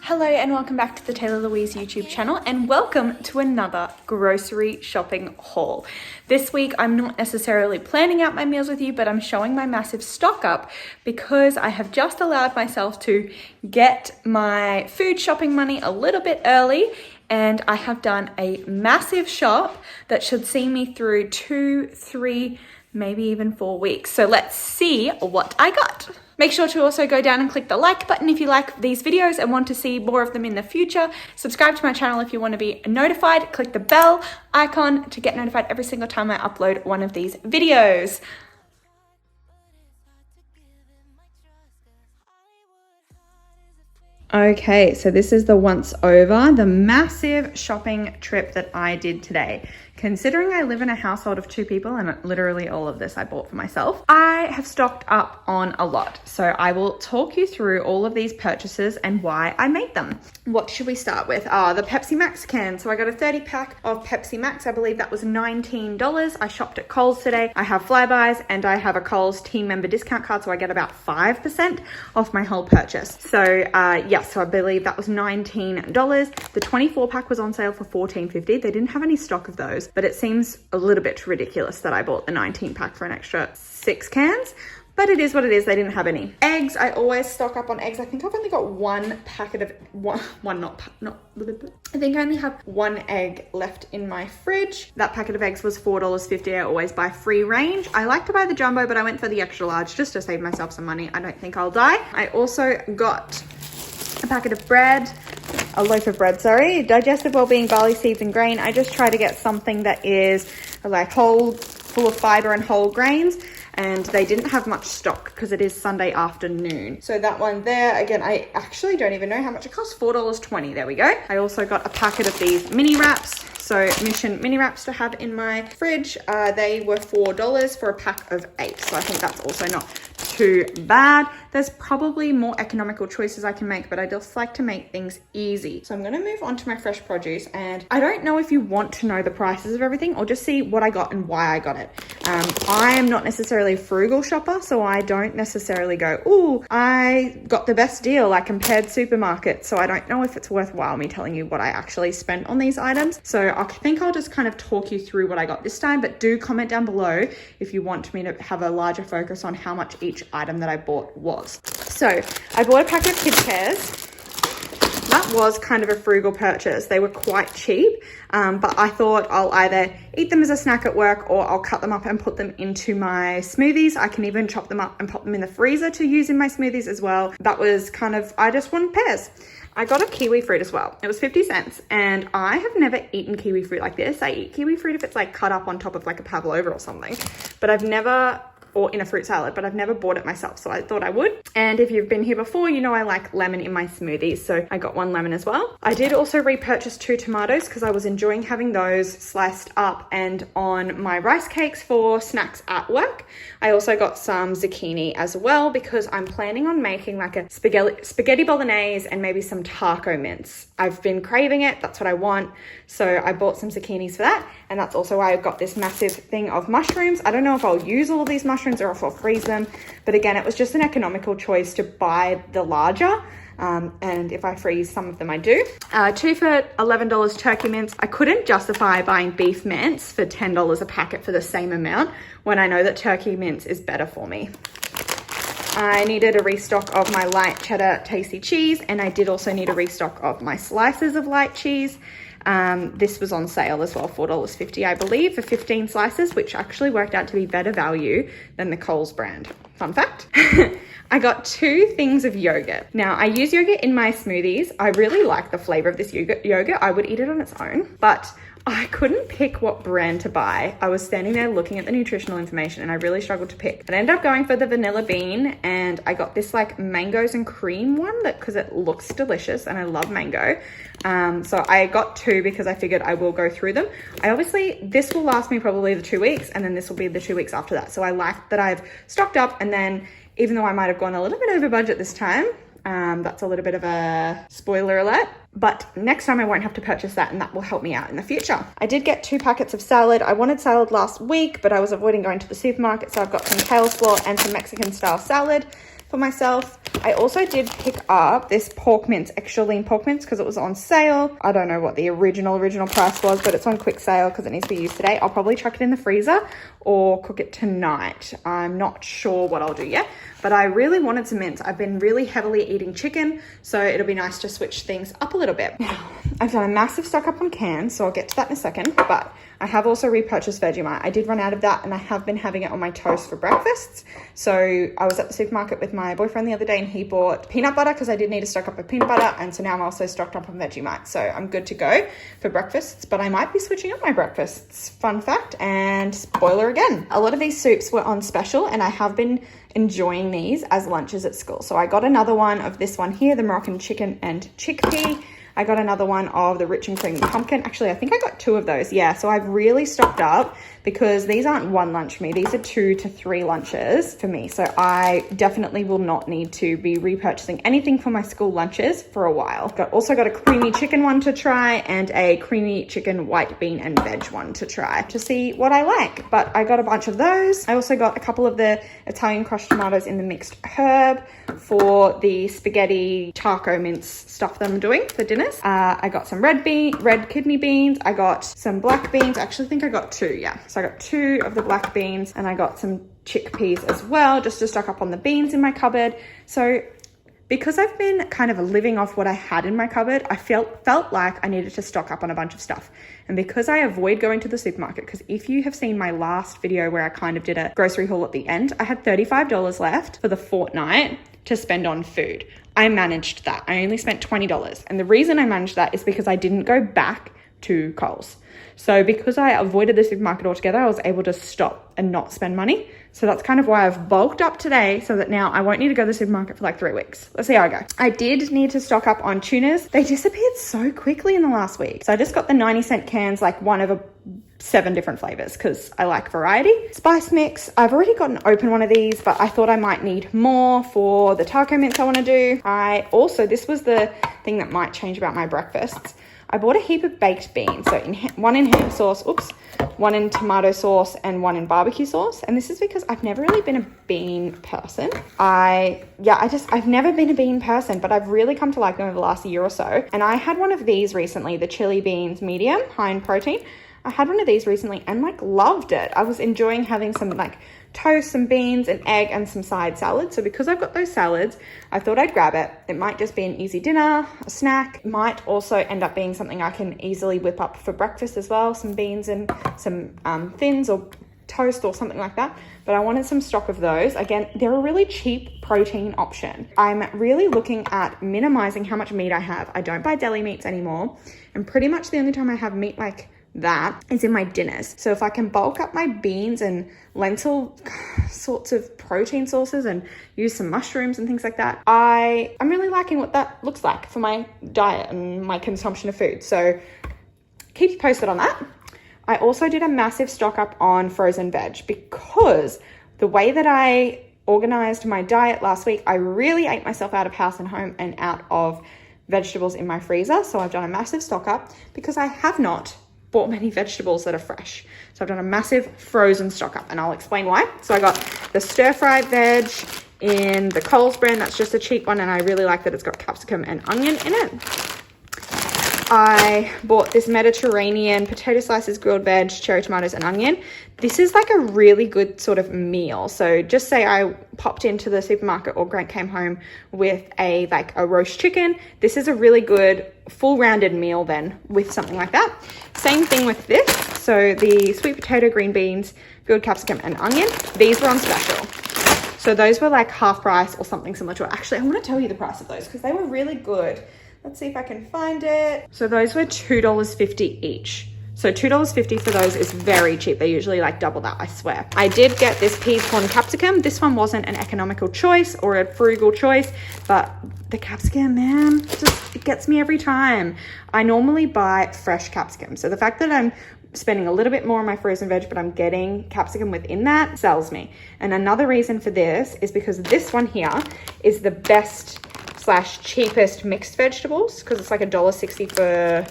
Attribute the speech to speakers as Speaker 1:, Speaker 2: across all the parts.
Speaker 1: Hello and welcome back to the Taylor Louise YouTube channel, and welcome to another grocery shopping haul. This week I'm not necessarily planning out my meals with you, but I'm showing my massive stock up because I have just allowed myself to get my food shopping money a little bit early, and I have done a massive shop that should see me through 2, 3, maybe even 4 weeks. So let's see what I got. Make sure to also go down and click the like button if you like these videos and want to see more of them in the future. Subscribe to my channel if you want to be notified. Click the bell icon to get notified every single time I upload one of these videos. Okay, so this is the once over, the massive shopping trip that I did today. Considering I live in a household of 2 people and literally all of this I bought for myself, I have stocked up on a lot. So I will talk you through all of these purchases and why I made them. What should we start with? The Pepsi Max can. So I got a 30 pack of Pepsi Max. I believe that was $19. I shopped at Coles today. I have Flybuys and I have a Coles team member discount card. So I get about 5% off my whole purchase. So so I believe that was $19. The 24 pack was on sale for $14.50. They didn't have any stock of those, but it seems a little bit ridiculous that I bought the 19 pack for an extra 6 cans. But it is what it is. They didn't have any. Eggs, I always stock up on eggs. I think I've only got one packet of, I think I only have 1 egg left in my fridge. That packet of eggs was $4.50. I always buy free range. I like to buy the jumbo, but I went for the extra large just to save myself some money. I don't think I'll die. I also got a packet of bread, a loaf of bread, sorry, digestive wellbeing, barley, seeds and grain. I just try to get something that is like whole, full of fiber and whole grains, and they didn't have much stock because it is Sunday afternoon. So that one there, again, I actually don't even know how much it costs, $4.20, there we go. I also got a packet of these mini wraps. So Mission mini wraps to have in my fridge. They were $4 for a pack of 8. So I think that's also not too bad. There's probably more economical choices I can make, but I just like to make things easy. So I'm going to move on to my fresh produce, and I don't know if you want to know the prices of everything or just see what I got and why I got it. I am not necessarily a frugal shopper, so I don't necessarily go, ooh, I got the best deal. I compared supermarkets, so I don't know if it's worthwhile me telling you what I actually spent on these items. So I think I'll just kind of talk you through what I got this time, but do comment down below if you want me to have a larger focus on how much each item that I bought was. So I bought a packet of kids' cares. That was kind of a frugal purchase. They were quite cheap, but I thought I'll either eat them as a snack at work or I'll cut them up and put them into my smoothies. I can even chop them up and pop them in the freezer to use in my smoothies as well. That was kind of, I just wanted pears. I got a kiwi fruit as well. It was 50 cents, and I have never eaten kiwi fruit like this. I eat kiwi fruit if it's like cut up on top of like a pavlova or something, but I've never, or in a fruit salad, but I've never bought it myself, so I thought I would. And if you've been here before, you know I like lemon in my smoothies, so I got 1 lemon as well. I did also repurchase 2 tomatoes because I was enjoying having those sliced up and on my rice cakes for snacks at work. I also got some zucchini as well because I'm planning on making like a spaghetti bolognese and maybe some taco mince. I've been craving it, that's what I want. So I bought some zucchinis for that, and that's also why I've got this massive thing of mushrooms. I don't know if I'll use all of these mushrooms or if I'll freeze them, but again, it was just an economical choice to buy the larger. And if I freeze some of them, I do. 2 for $11 turkey mince. I couldn't justify buying beef mince for $10 a packet for the same amount when I know that turkey mince is better for me. I needed a restock of my light cheddar tasty cheese, and I did also need a restock of my slices of light cheese. This was on sale as well, $4.50 I believe for 15 slices, which actually worked out to be better value than the Coles brand. Fun fact. I got 2 things of yogurt. Now, I use yogurt in my smoothies. I really like the flavor of this yogurt. I would eat it on its own, but I couldn't pick what brand to buy. I was standing there looking at the nutritional information and I really struggled to pick. I ended up going for the vanilla bean, and I got this like mangoes and cream one because it looks delicious and I love mango. So I got 2 because I figured I will go through them. This will last me probably the 2 weeks, and then this will be the 2 weeks after that. So I like that I've stocked up, and then even though I might have gone a little bit over budget this time, that's a little bit of a spoiler alert, but next time I won't have to purchase that, and that will help me out in the future. I did get 2 packets of salad. I wanted salad last week, but I was avoiding going to the supermarket, so I've got some kale slaw and some Mexican style salad. for myself. I also did pick up this pork mince, extra lean pork mince, because it was on sale. I don't know what the original price was, but it's on quick sale because it needs to be used today. I'll probably chuck it in the freezer or cook it tonight. I'm not sure what I'll do yet, but I really wanted some mince. I've been really heavily eating chicken, so it'll be nice to switch things up a little bit. Now, I've done a massive stock up on cans, so I'll get to that in a second, but I have also repurchased Vegemite. I did run out of that, and I have been having it on my toast for breakfasts. So I was at the supermarket with my boyfriend the other day, and he bought peanut butter because I did need to stock up with peanut butter, and so now I'm also stocked up on Vegemite. So I'm good to go for breakfasts, but I might be switching up my breakfasts. Fun fact, and spoiler again. A lot of these soups were on special, and I have been enjoying these as lunches at school. So I got another one of this one here, the Moroccan chicken and chickpea. I got another one of the rich and creamy pumpkin. Actually, I think I got 2 of those. Yeah, so I've really stocked up because these aren't one lunch for me. These are 2 to 3 lunches for me. So I definitely will not need to be repurchasing anything for my school lunches for a while. Also got a creamy chicken one to try and a creamy chicken white bean and veg one to try to see what I like. But I got a bunch of those. I also got a couple of the Italian crushed tomatoes in the mixed herb for the spaghetti taco mince stuff that I'm doing for dinners. I got some red kidney beans. I got some black beans. I actually think I got 2, yeah. So I got 2 of the black beans, and I got some chickpeas as well, just to stock up on the beans in my cupboard. So because I've been kind of living off what I had in my cupboard, I felt like I needed to stock up on a bunch of stuff. And because I avoid going to the supermarket, because if you have seen my last video where I kind of did a grocery haul at the end, I had $35 left for the fortnight to spend on food. I managed that. I only spent $20. And the reason I managed that is because I didn't go back to Coles. So because I avoided the supermarket altogether, I was able to stop and not spend money. So that's kind of why I've bulked up today, so that now I won't need to go to the supermarket for like 3 weeks. Let's see how I go. I did need to stock up on tunas. They disappeared so quickly in the last week. So I just got the 90-cent cans, like one of 7 different flavors because I like variety. Spice mix. I've already got an open one of these, but I thought I might need more for the taco mince I want to do. This was the thing that might change about my breakfasts. I bought a heap of baked beans. So one in ham sauce, one in tomato sauce, and one in barbecue sauce. And this is because I've never really been a bean person. I've never been a bean person, but I've really come to like them over the last year or so. And I had one of these recently, the chili beans medium, high in protein. I had one of these recently and like loved it. I was enjoying having some like toast, some beans, an egg, and some side salad. So because I've got those salads, I thought I'd grab it. It might just be an easy dinner, a snack. It might also end up being something I can easily whip up for breakfast as well. Some beans and some thins or toast or something like that. But I wanted some stock of those. Again, they're a really cheap protein option. I'm really looking at minimizing how much meat I have. I don't buy deli meats anymore. And pretty much the only time I have meat like that is in my dinners. So if I can bulk up my beans and lentil sorts of protein sources and use some mushrooms and things like that, I'm really liking what that looks like for my diet and my consumption of food. So keep you posted on that. I also did a massive stock up on frozen veg because the way that I organized my diet last week, I really ate myself out of house and home and out of vegetables in my freezer. So I've done a massive stock up because I have not bought many vegetables that are fresh. So I've done a massive frozen stock up, and I'll explain why. So I got the stir-fried veg in the Coles brand. That's just a cheap one, and I really like that it's got capsicum and onion in it. I bought this Mediterranean potato slices, grilled veg, cherry tomatoes, and onion. This is like a really good sort of meal. So just say I popped into the supermarket or Grant came home with a roast chicken. This is a really good full rounded meal then with something like that. Same thing with this. So the sweet potato, green beans, grilled capsicum, and onion. These were on special. So those were like half price or something similar to it. Actually, I want to tell you the price of those because they were really good. Let's see if I can find it. So those were $2.50 each. So $2.50 for those is very cheap. They're usually like double that, I swear. I did get this peas, corn, capsicum. This one wasn't an economical choice or a frugal choice, but the capsicum, man, it gets me every time. I normally buy fresh capsicum. So the fact that I'm spending a little bit more on my frozen veg, but I'm getting capsicum within that sells me. And another reason for this is because this one here is the best / cheapest mixed vegetables because it's like $1.60 for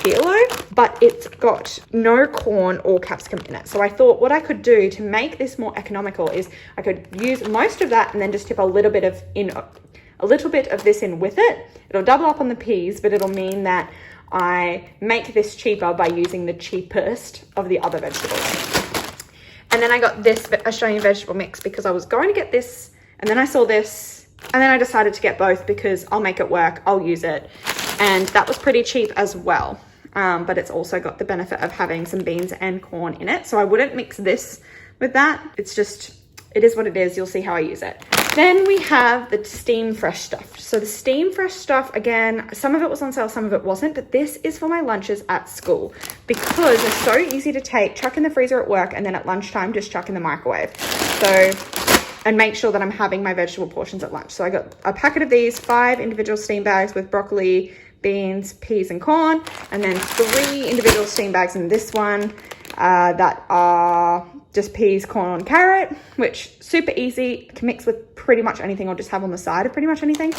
Speaker 1: kilo, but it's got no corn or capsicum in it. So I thought what I could do to make this more economical is I could use most of that and then just tip a little bit of this in with it. It'll double up on the peas, but it'll mean that I make this cheaper by using the cheapest of the other vegetables. And then I got this Australian vegetable mix because I was going to get this, and then I saw this, and then I decided to get both because I'll make it work, I'll use it. And that was pretty cheap as well. But it's also got the benefit of having some beans and corn in it. So I wouldn't mix this with that. It's just, it is what it is. You'll see how I use it. Then we have the steam fresh stuff. So the steam fresh stuff, again, some of it was on sale, some of it wasn't, but this is for my lunches at school because it's so easy to take, chuck in the freezer at work, and then at lunchtime, just chuck in the microwave. So, and make sure that I'm having my vegetable portions at lunch. So I got a packet of these, 5 individual steam bags with broccoli, beans, peas, and corn, and then 3 individual steam bags in this one that are just peas, corn, carrot, which super easy, can mix with pretty much anything or just have on the side of pretty much anything.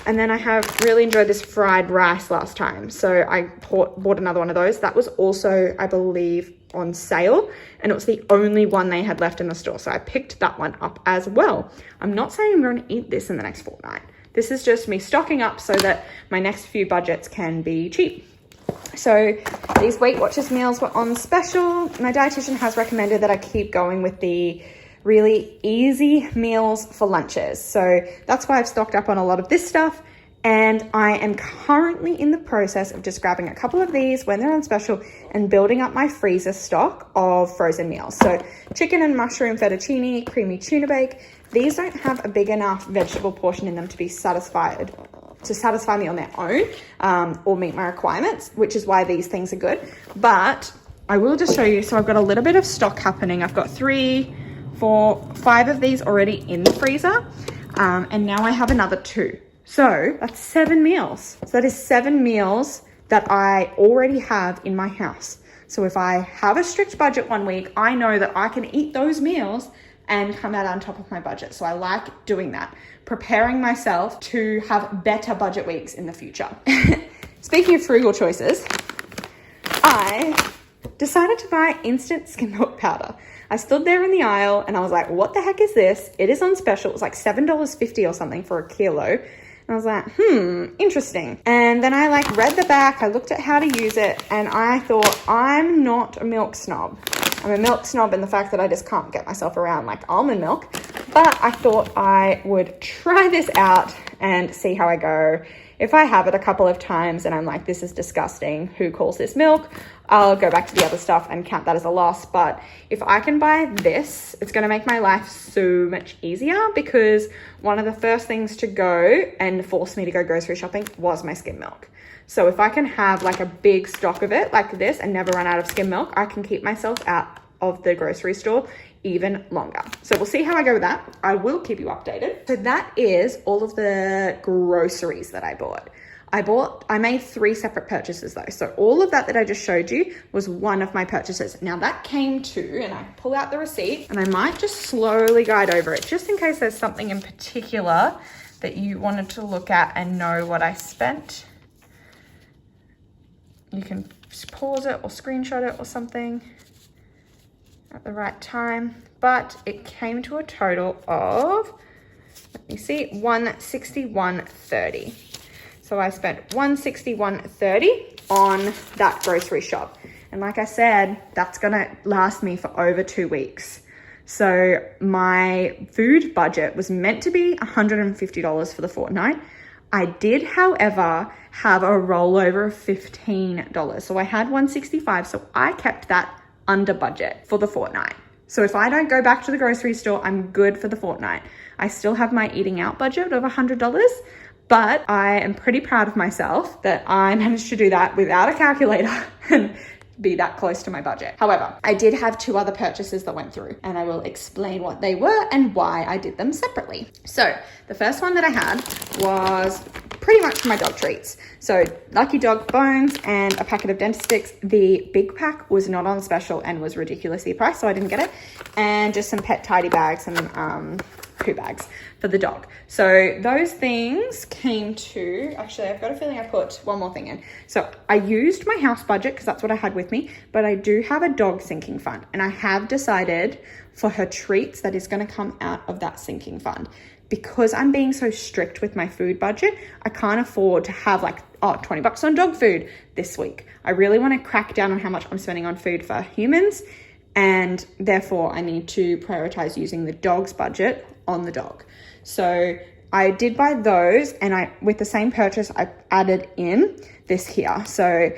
Speaker 1: And then I have really enjoyed this fried rice last time, so I bought another one of those. That was also, I believe, on sale, and it was the only one they had left in the store, so I picked that one up as well. I'm not saying I'm going to eat this in the next fortnight. This is just me stocking up so that my next few budgets can be cheap. So these Weight Watchers meals were on special. My dietitian has recommended that I keep going with the really easy meals for lunches. So that's why I've stocked up on a lot of this stuff. And I am currently in the process of just grabbing a couple of these when they're on special and building up my freezer stock of frozen meals. So chicken and mushroom fettuccine, creamy tuna bake. These don't have a big enough vegetable portion in them to be satisfy me on their own or meet my requirements, which is why these things are good. But I will just show you. So I've got a little bit of stock happening. I've got 3, 4, 5 of these already in the freezer. And now I have another 2. So that's 7 meals. So that is 7 meals that I already have in my house. So if I have a strict budget one week, I know that I can eat those meals and come out on top of my budget. So I like doing that, preparing myself to have better budget weeks in the future. Speaking of frugal choices, I decided to buy instant skim milk powder. I stood there in the aisle and I was like, what the heck is this? It is on special. It was like $7.50 or something for a kilo. And I was like, interesting. And then I read the back, I looked at how to use it, and I thought, I'm not a milk snob. I'm a milk snob in the fact that I just can't get myself around almond milk. But I thought I would try this out and see how I go. If I have it a couple of times and I'm like, this is disgusting, who calls this milk? I'll go back to the other stuff and count that as a loss. But if I can buy this, it's going to make my life so much easier, because one of the first things to go and force me to go grocery shopping was my skim milk. So if I can have a big stock of it like this and never run out of skim milk, I can keep myself out of the grocery store even longer. So we'll see how I go with that. I will keep you updated. So that is all of the groceries that I bought. I made 3 separate purchases though. So all of that I just showed you was one of my purchases. Now that came to, and I pull out the receipt and I might just slowly guide over it just in case there's something in particular that you wanted to look at and know what I spent. You can just pause it or screenshot it or something at the right time, but it came to a total of, let me see, $161.30. So I spent $161.30 on that grocery shop. And like I said, that's gonna last me for over 2 weeks. So my food budget was meant to be $150 for the fortnight. I did, however, have a rollover of $15. So I had $165, so I kept that under budget for the fortnight. So if I don't go back to the grocery store, I'm good for the fortnight. I still have my eating out budget of $100, but I am pretty proud of myself that I managed to do that without a calculator and be that close to my budget. However, I did have 2 other purchases that went through, and I will explain what they were and why I did them separately. So the first one that I had was pretty much my dog treats. So Lucky Dog bones and a packet of dentist sticks. The big pack was not on special and was ridiculously priced, so I didn't get it. And just some pet tidy bags and poo bags for the dog. So those things came to, actually I've got a feeling I put one more thing in. So I used my house budget because that's what I had with me, but I do have a dog sinking fund, and I have decided for her treats that is going to come out of that sinking fund. Because I'm being so strict with my food budget, I can't afford to have like, oh, $20 on dog food this week. I really want to crack down on how much I'm spending on food for humans, and therefore I need to prioritize using the dog's budget on the dog. So I did buy those, and with the same purchase, I added in this here. So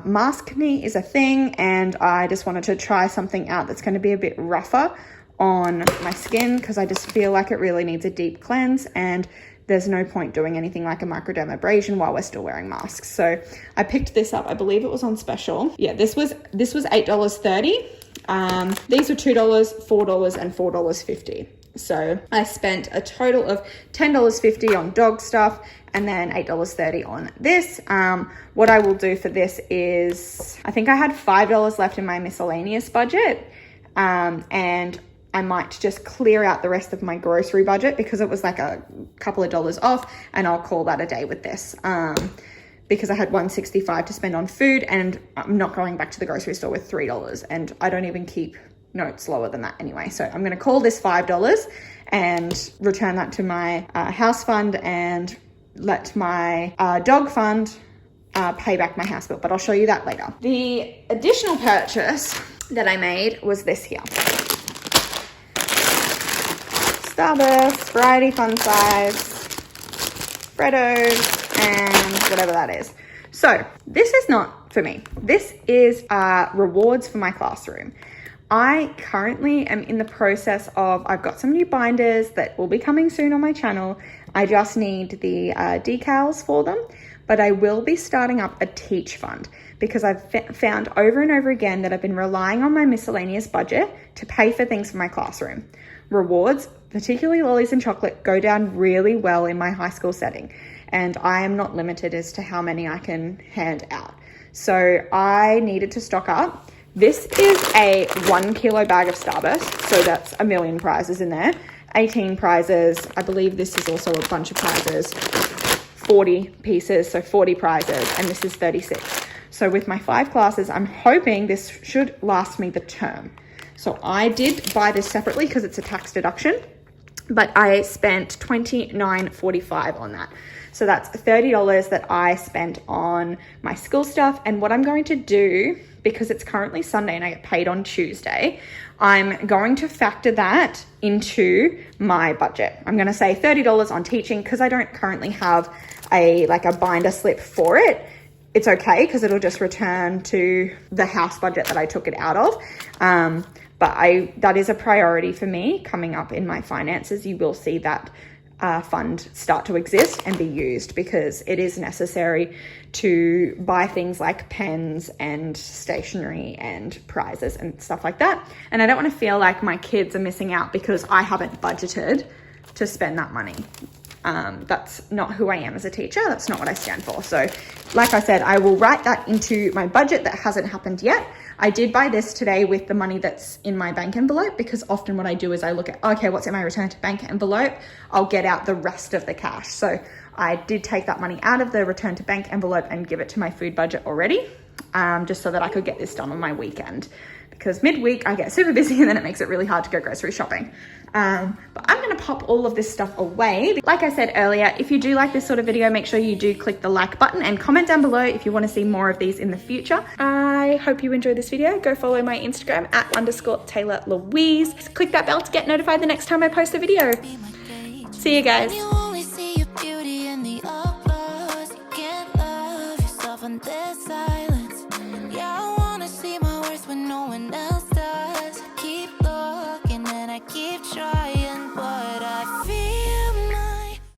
Speaker 1: mask knee is a thing, and I just wanted to try something out that's going to be a bit rougher on my skin because I just feel like it really needs a deep cleanse, and there's no point doing anything like a microdermabrasion while we're still wearing masks. So I picked this up. I believe it was on special. Yeah, this was $8.30. These were $2, $4, and $4.50. So I spent a total of $10.50 on dog stuff and then $8.30 on this. What I will do for this is, I think I had $5 left in my miscellaneous budget, and I might just clear out the rest of my grocery budget because it was like a couple of dollars off, and I'll call that a day with this. Because I had $1.65 to spend on food, and I'm not going back to the grocery store with $3, and I don't even keep notes lower than that anyway. So I'm going to call this $5 and return that to my house fund, and let my dog fund pay back my house bill, but I'll show you that later. The additional purchase that I made was this here. Starburst, Variety Fun Size, Freddos, and whatever that is. So this is not for me. This is rewards for my classroom. I currently am in the process of, I've got some new binders that will be coming soon on my channel. I just need the decals for them, but I will be starting up a teach fund because I've found over and over again that I've been relying on my miscellaneous budget to pay for things for my classroom. Rewards, particularly lollies and chocolate, go down really well in my high school setting, and I am not limited as to how many I can hand out. So I needed to stock up. This is a 1 kilo bag of Starburst, so that's a million prizes in there. 18 prizes. I believe this is also a bunch of prizes. 40 pieces, so 40 prizes, and this is 36. So with my 5 classes, I'm hoping this should last me the term. So I did buy this separately because it's a tax deduction, but I spent $29.45 on that. So that's $30 that I spent on my school stuff. And what I'm going to do, because it's currently Sunday and I get paid on Tuesday, I'm going to factor that into my budget. I'm going to say $30 on teaching because I don't currently have a binder slip for it. It's okay because it'll just return to the house budget that I took it out of. But that is a priority for me coming up in my finances. You will see that fund start to exist and be used because it is necessary to buy things like pens and stationery and prizes and stuff like that. And I don't want to feel like my kids are missing out because I haven't budgeted to spend that money. That's not who I am as a teacher. That's not what I stand for. So like I said, I will write that into my budget that hasn't happened yet. I did buy this today with the money that's in my bank envelope because often what I do is I look at, okay, what's in my return to bank envelope? I'll get out the rest of the cash. So I did take that money out of the return to bank envelope and give it to my food budget already, just so that I could get this done on my weekend. Because midweek I get super busy and then it makes it really hard to go grocery shopping. But I'm gonna pop all of this stuff away. Like I said earlier, if you do like this sort of video, make sure you do click the like button and comment down below if you wanna see more of these in the future. I hope you enjoyed this video. Go follow my Instagram @_Taylor Louise. Click that bell to get notified the next time I post a video. See you guys. On this side